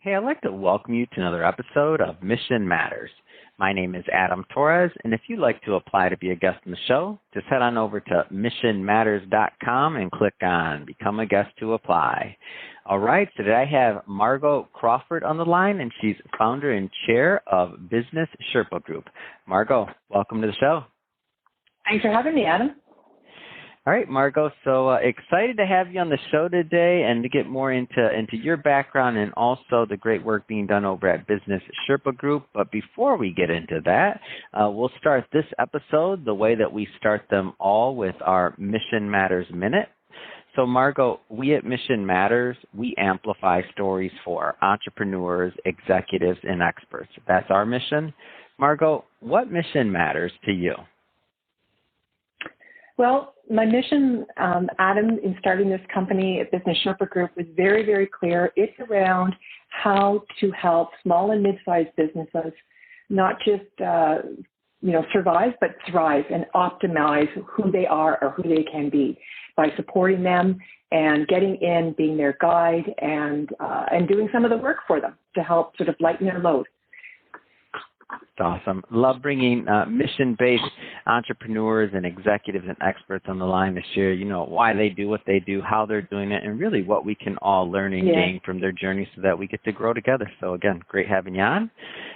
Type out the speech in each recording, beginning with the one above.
Hey, I'd like to welcome you to another episode of Mission Matters. My name is Adam Torres, and if you'd like to apply to be a guest on the show, just head on over to missionmatters.com and click on Become a Guest to Apply. All right, so today I have Margot Crawford on the line, and she's founder and chair of Business Sherpa Group. Margot, welcome to the show. Thanks for having me, Adam. All right, Margot, so excited to have you on the show today and to get more into your background and also the great work being done over at Business Sherpa Group. But before we get into that, we'll start this episode the way that we start them all with our Mission Matters Minute. So, Margot, we at Mission Matters, we amplify stories for entrepreneurs, executives, and experts. That's our mission. Margot, what mission matters to you? Well, my mission, Adam, in starting this company at Business Sherpa Group was very, very clear. It's around how to help small and mid-sized businesses not just, survive, but thrive and optimize who they are or who they can be by supporting them and getting in, being their guide, and doing some of the work for them to help sort of lighten their load. That's awesome. Love bringing mission-based entrepreneurs and executives and experts on the line to share, why they do what they do, how they're doing it, and really what we can all learn and gain from their journey so that we get to grow together. So, again, great having you on.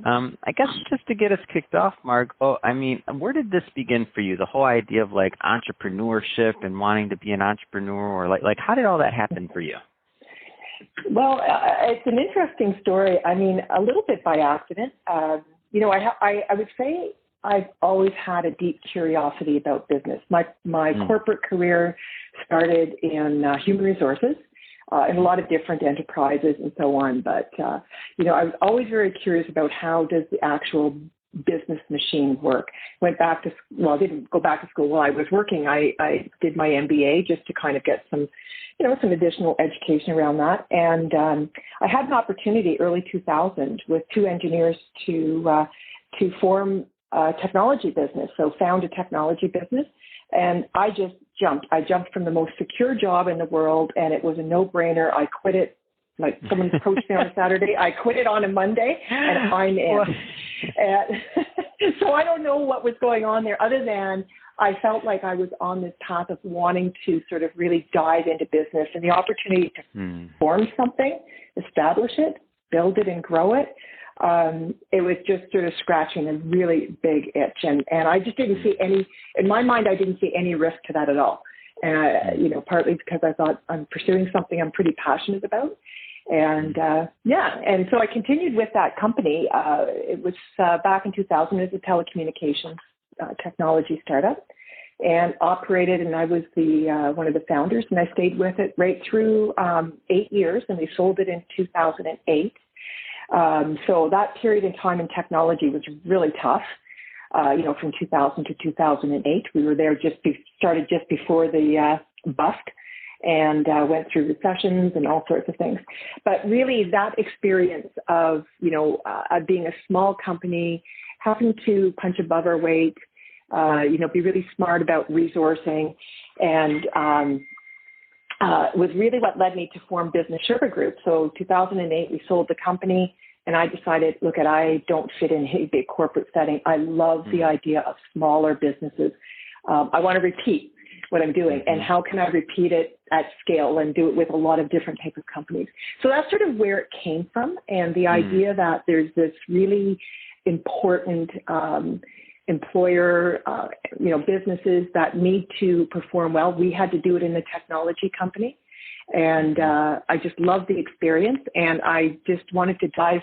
I guess just to get us kicked off, Margot, where did this begin for you, the whole idea of, entrepreneurship and wanting to be an entrepreneur, or, how did all that happen for you? Well, it's an interesting story. A little bit by accident. I would say I've always had a deep curiosity about business. My corporate career started in human resources in a lot of different enterprises and so on. But, I was always very curious about how does the actual business machine work. I didn't go back to school while I was working. I did my MBA just to kind of get some additional education around that. And I had an opportunity early 2000 with two engineers to form a technology business. So found a technology business, and I just jumped. I jumped from the most secure job in the world, and it was a no-brainer. I quit it. Like someone approached me on a Saturday, I quit it on a Monday, and I'm in. And so I don't know what was going on there, other than I felt like I was on this path of wanting to sort of really dive into business, and the opportunity to form something, establish it, build it, and grow it. It was just sort of scratching a really big itch, and I just didn't see any. In my mind, I didn't see any risk to that at all. Partly because I thought I'm pursuing something I'm pretty passionate about. And so I continued with that company. It was back in 2000 as a telecommunications technology startup, and operated. And I was one of the founders, and I stayed with it right through 8 years, and we sold it in 2008. So that period in time in technology was really tough. From 2000 to 2008, we were there started just before the bust. And went through recessions and all sorts of things. But really that experience of, being a small company, having to punch above our weight, be really smart about resourcing, and was really what led me to form Business Sherpa Group. So 2008, we sold the company, and I decided, I don't fit in a big corporate setting. I love the idea of smaller businesses. I want to repeat what I'm doing, and how can I repeat it at scale and do it with a lot of different types of companies. So that's sort of where it came from, and the idea that there's this really important employer, businesses that need to perform well. We had to do it in the technology company, and I just loved the experience, and I just wanted to dive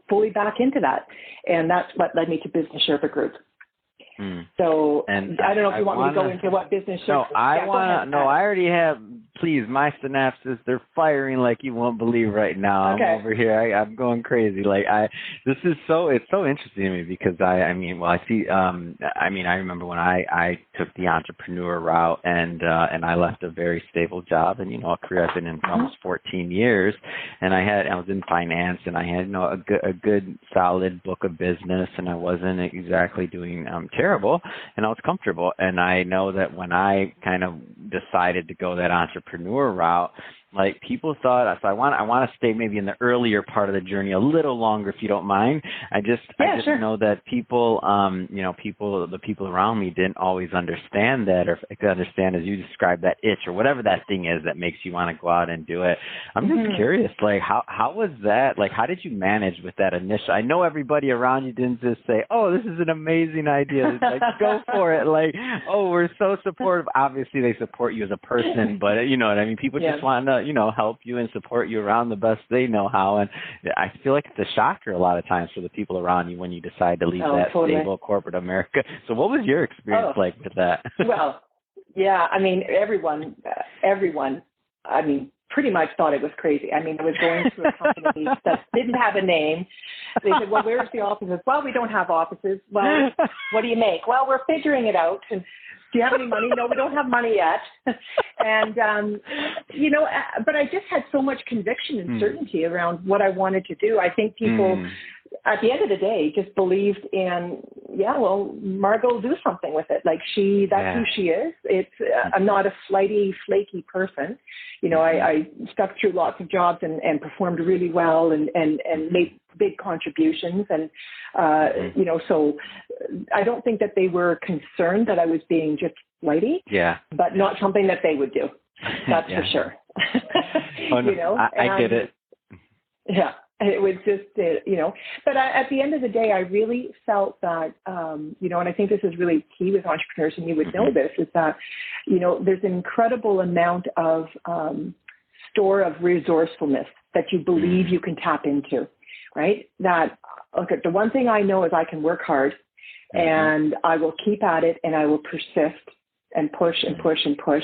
fully back into that, and that's what led me to Business Sherpa Group. So, and I don't know if you want me to go into what Business Sherpa. I already have. Please, my synapses, they're firing like you won't believe right now. Okay. I'm over here. I'm going crazy. It's so interesting to me because I remember when I took the entrepreneur route and I left a very stable job and, a career I've been in for almost 14 years. And I was in finance and I had, a good solid book of business, and I wasn't exactly doing terrible, and I was comfortable. And I know that when I kind of decided to go that entrepreneur route, Like people thought, so I want to stay maybe in the earlier part of the journey a little longer, if you don't mind. I just sure. know that people, the people around me didn't always understand that, or understand, as you described, that itch or whatever that thing is that makes you want to go out and do it. I'm just curious, like how was that? Like how did you manage with that initial? I know everybody around you didn't just say, "Oh, this is an amazing idea, like go for it." Like, "Oh, we're so supportive." Obviously, they support you as a person, but you know what I mean. People just want to, help you and support you around the best they know how. And I feel like it's a shocker a lot of times for the people around you when you decide to leave stable corporate America. So, what was your experience like with that? Well, yeah, I mean, everyone, I mean, pretty much thought it was crazy. I mean, I was going to a company that didn't have a name. They said, "Well, where's the offices?" "Well, we don't have offices." "Well, what do you make?" "Well, we're figuring it out." And "Do you have any money?" "No, we don't have money yet." And, but I just had so much conviction and certainty around what I wanted to do. I think people, at the end of the day, just believed in, Margot will do something with it. Like that's who she is. I'm not a flighty, flaky person. I stuck through lots of jobs and performed really well and made big contributions. And, so I don't think that they were concerned that I was being just flighty, but not something that they would do. That's for sure. I get it. Yeah. It was just, but at the end of the day, I really felt that, and I think this is really key with entrepreneurs, and you would know this, is that, there's an incredible amount of store of resourcefulness that you believe you can tap into, right? That, okay, the one thing I know is I can work hard and I will keep at it and I will persist and push and push and push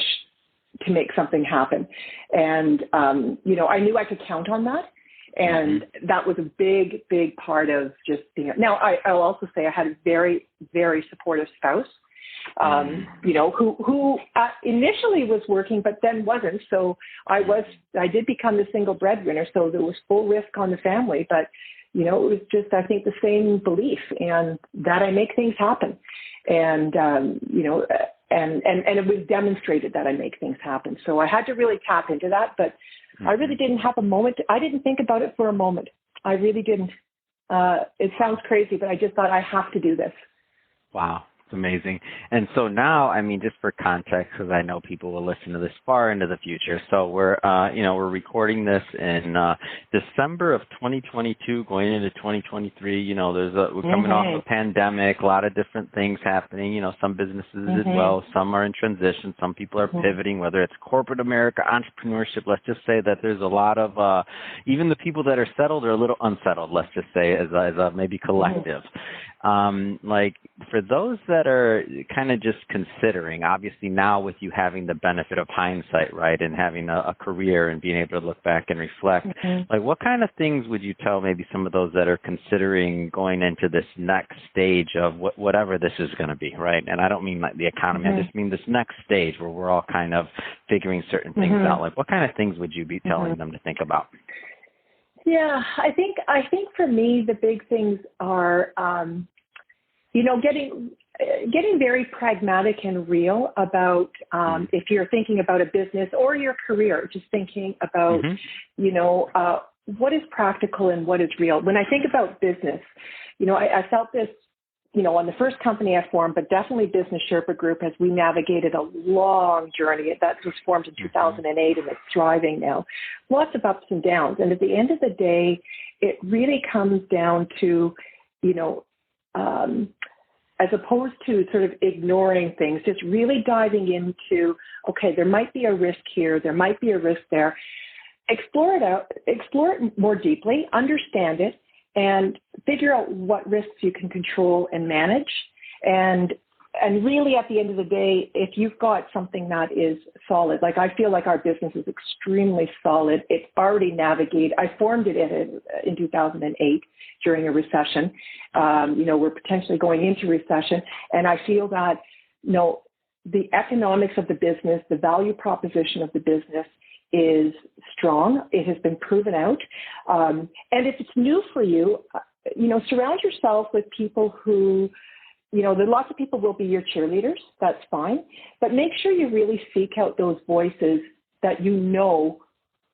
to make something happen. And, I knew I could count on that. And that was a big, big part of just being. Now, I'll also say I had a very, very supportive spouse, who initially was working, but then wasn't. So I did become the single breadwinner. So there was full risk on the family, but, it was just, I think, the same belief and that I make things happen. And, and it was demonstrated that I make things happen. So I had to really tap into that, but I really didn't have a moment. I didn't think about it for a moment. I really didn't. It sounds crazy, but I just thought I have to do this. Wow. It's amazing. And so now, I mean, just for context, because I know people will listen to this far into the future. So we're recording this in December of 2022, going into 2023. We're coming off a pandemic, a lot of different things happening. Some businesses as well, some are in transition, some people are pivoting, whether it's corporate America, entrepreneurship. Let's just say that there's a lot of, even the people that are settled are a little unsettled, let's just say, as a maybe collective. Like for those that are kind of just considering, obviously now with you having the benefit of hindsight, right, and having a career and being able to look back and reflect, like what kind of things would you tell maybe some of those that are considering going into this next stage of whatever this is going to be, right? And I don't mean like the economy, I just mean this next stage where we're all kind of figuring certain things out. Like what kind of things would you be telling them to think about? Yeah, I think for me, the big things are, getting very pragmatic and real about if you're thinking about a business or your career, just thinking about, what is practical and what is real. When I think about business, I felt this, on the first company I formed, but definitely Business Sherpa Group, as we navigated a long journey. That was formed in 2008 and it's thriving now. Lots of ups and downs. And at the end of the day, it really comes down to, as opposed to sort of ignoring things, just really diving into, okay, there might be a risk here, there might be a risk there. Explore it more deeply, understand it, and figure out what risks you can control and manage. And really, at the end of the day, if you've got something that is solid, like I feel like our business is extremely solid. It's already navigated. I formed it in 2008 during a recession. We're potentially going into recession. And I feel that, the economics of the business, the value proposition of the business is strong. It has been proven out. And if it's new for you, surround yourself with people who, lots of people will be your cheerleaders. That's fine. But make sure you really seek out those voices that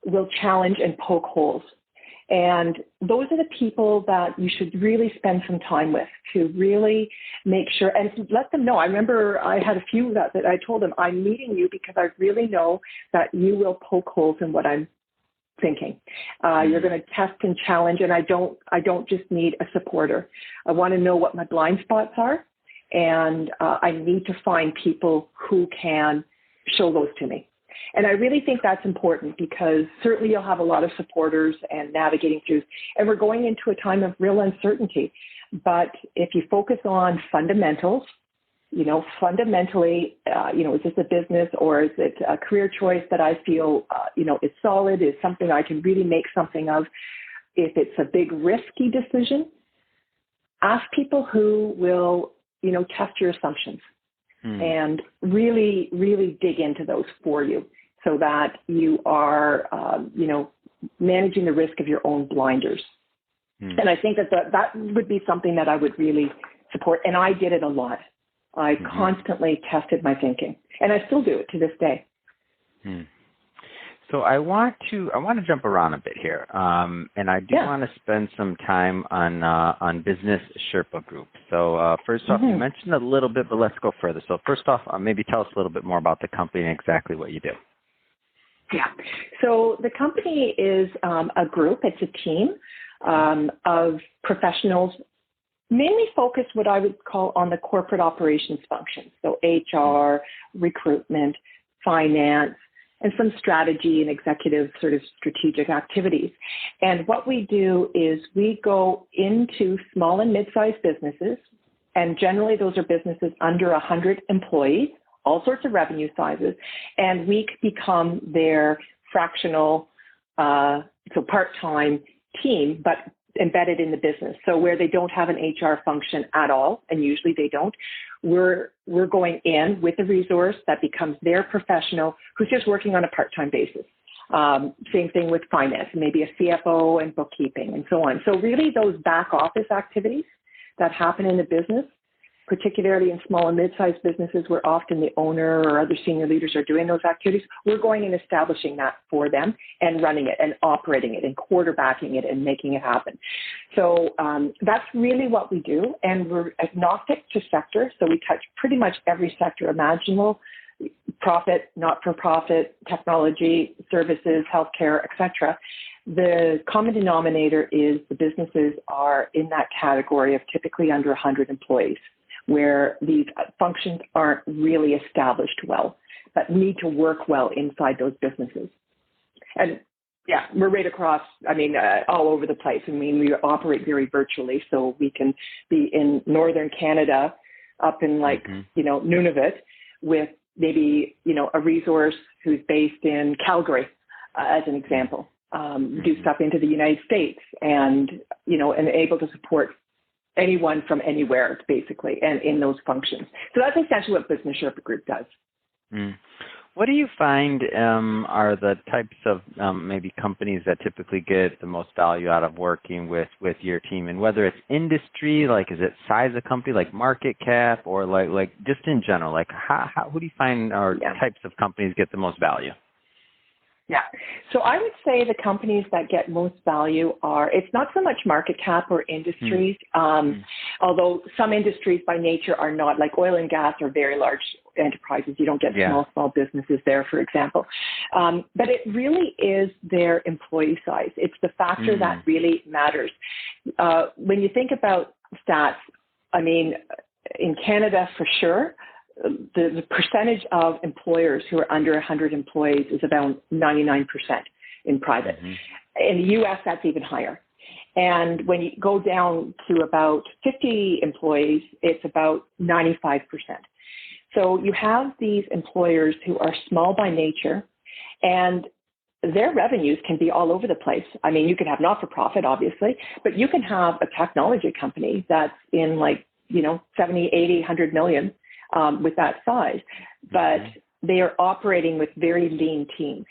will challenge and poke holes. And those are the people that you should really spend some time with to really make sure and let them know. I remember I had a few that I told them, I'm meeting you because I really know that you will poke holes in what I'm thinking. You're going to test and challenge, and I don't just need a supporter. I want to know what my blind spots are, and I need to find people who can show those to me. And I really think that's important because certainly you'll have a lot of supporters and navigating through, and we're going into a time of real uncertainty. But if you focus on fundamentals, fundamentally, is this a business or is it a career choice that I feel, is solid, is something I can really make something of? If it's a big risky decision, ask people who will, test your assumptions and really, really dig into those for you so that you are, managing the risk of your own blinders. And I think that would be something that I would really support. And I did it a lot. I constantly tested my thinking, and I still do it to this day. So I want to jump around a bit here, and I do want to spend some time on Business Sherpa Group. So first off, you mentioned a little bit, but let's go further. So first off, maybe tell us a little bit more about the company and exactly what you do. Yeah. So the company is a group. It's a team of professionals, mainly focused what I would call on the corporate operations function. So HR, recruitment, finance, and some strategy and executive sort of strategic activities. And what we do is we go into small and mid-sized businesses, and generally those are businesses under 100 employees, all sorts of revenue sizes, and we become their fractional, so part-time team, but embedded in the business. So where they don't have an HR function at all, and usually they don't, we're going in with a resource that becomes their professional who's just working on a part-time basis. Same thing with finance, maybe a CFO and bookkeeping and so on. So really those back office activities that happen in the business, particularly in small and mid-sized businesses where often the owner or other senior leaders are doing those activities, we're going and establishing that for them and running it and operating it and quarterbacking it and making it happen. So that's really what we do. And we're agnostic to sector. So we touch pretty much every sector imaginable: profit, not-for-profit, technology, services, healthcare, etc. The common denominator is the businesses are in that category of typically under 100 employees, where these functions aren't really established well, but need to work well inside those businesses. And yeah, we're right across, all over the place. We operate very virtually, so we can be in northern Canada, up in Nunavut, with maybe, a resource who's based in Calgary, as an example, do stuff into the United States and able to support anyone from anywhere, basically, and in those functions. So that's essentially what Business Sherpa Group does. What do you find are the types of maybe companies that typically get the most value out of working with your team? And whether it's industry, like is it size of company, like market cap, or like just in general, like who do you find are types of companies get the most value? Yeah. So I would say the companies that get most value it's not so much market cap or industries, although some industries by nature are not, like oil and gas are very large enterprises. You don't get small businesses there, for example. But it really is their employee size. It's the factor that really matters. When you think about stats, in Canada for sure, the percentage of employers who are under 100 employees is about 99% in private. In the U.S., that's even higher. And when you go down to about 50 employees, it's about 95%. So you have these employers who are small by nature, and their revenues can be all over the place. You can have not-for-profit, obviously, but you can have a technology company that's in 70, 80, 100 million. With that size, but they are operating with very lean teams.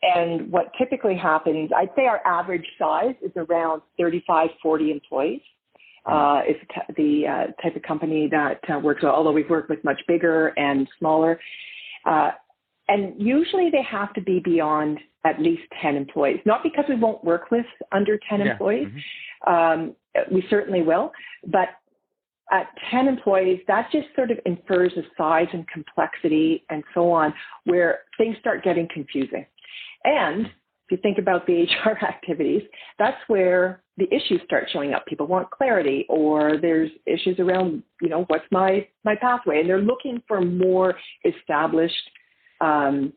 And what typically happens, I'd say our average size is around 35, 40 employees. It's the type of company that works well, although we've worked with much bigger and smaller. And usually they have to be beyond at least 10 employees. Not because we won't work with under 10 employees. We certainly will. But at 10 employees, that just sort of infers the size and complexity and so on, where things start getting confusing. And if you think about the HR activities, that's where the issues start showing up. People want clarity, or there's issues around, what's my pathway? And they're looking for more established, an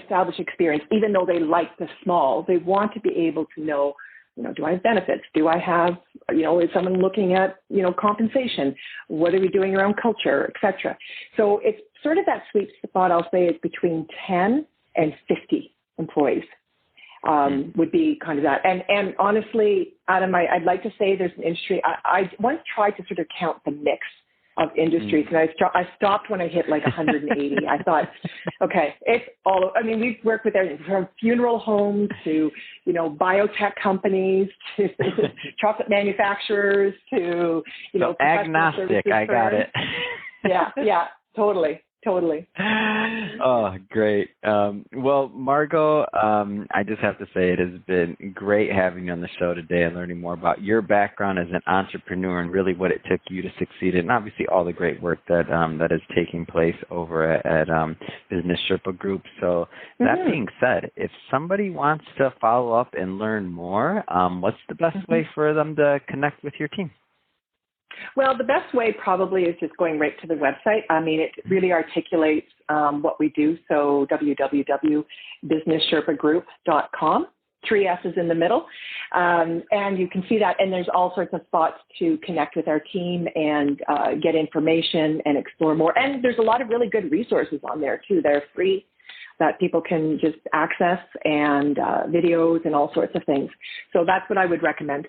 established experience. Even though they like the small, they want to be able to know, do I have benefits? Do I have, is someone looking at, compensation? What are we doing around culture, et cetera? So it's sort of that sweet spot, I'll say, is between 10 and 50 employees would be kind of that. And honestly, Adam, I'd like to say there's an industry. I once tried to sort of count the mix of industries, and I stopped when I hit like 180. I thought, okay, it's all. I mean, we've worked with everything from funeral homes to biotech companies to chocolate manufacturers to so agnostic. I got it. Yeah, totally. Oh, great. Well, Margot, I just have to say it has been great having you on the show today and learning more about your background as an entrepreneur and really what it took you to succeed, and obviously all the great work that that is taking place over at Business Sherpa Group. So that being said, if somebody wants to follow up and learn more, what's the best way for them to connect with your team? Well, the best way probably is just going right to the website. I mean, it really articulates what we do. So www.businesssherpagroup.com, 3 S's in the middle. And you can see that. And there's all sorts of spots to connect with our team and get information and explore more. And there's a lot of really good resources on there, too. They're free that people can just access, and videos and all sorts of things. So that's what I would recommend.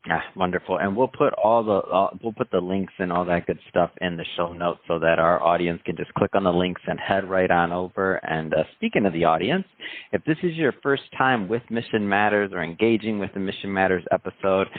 Ah, wonderful. And we'll put we'll put the links and all that good stuff in the show notes so that our audience can just click on the links and head right on over. And speaking of the audience, if this is your first time with Mission Matters or engaging with the Mission Matters episode,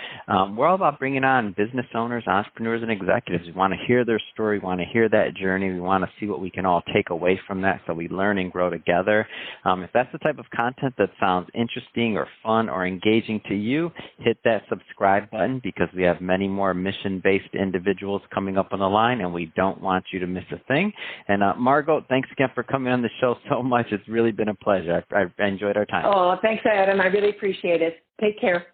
we're all about bringing on business owners, entrepreneurs, and executives. We want to hear their story. We want to hear that journey. We want to see what we can all take away from that so we learn and grow together. If that's the type of content that sounds interesting or fun or engaging to you, hit that subscribe button, because we have many more mission-based individuals coming up on the line, and we don't want you to miss a thing. And Margot, thanks again for coming on the show so much. It's really been a pleasure. I enjoyed our time. Oh, thanks, Adam. I really appreciate it. Take care.